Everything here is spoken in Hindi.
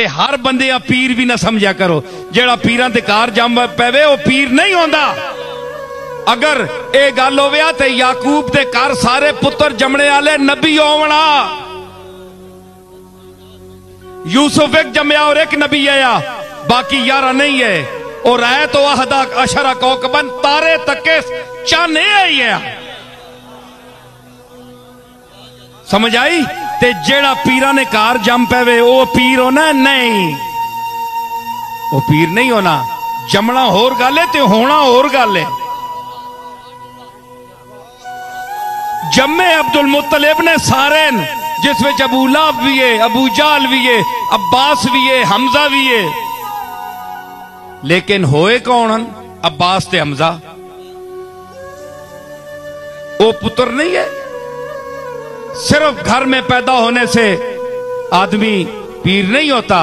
हर बंदे पीर भी ना समझा करो। जेड़ा पीरां ते कार जम पवे वो पीर नहीं होंदा। अगर ये गल होवे ते याकूब ते घर सारे पुत्र जमने वाले नबी होवना। यूसुफ एक जमया और एक नबी आया, बाकी 11 नहीं है। और है तो अहदा अशरा कौकबन तारे तके चाने आई है। समझ आई? ते जेड़ा पीरा ने कार जम पवे वो पीर होना नहीं, वो पीर नहीं होना। जमना होर गल है ते होना होर गल है। जम्मे अब्दुल मुत्तलिब ने सारे, जिस विच अबू लहब भी है, अबू जाल भी है, अब्बास भी है, हमजा भी है। लेकिन होए कौन? अब्बास ते हमजा। वो पुत्र नहीं है। सिर्फ घर में पैदा होने से आदमी पीर नहीं होता।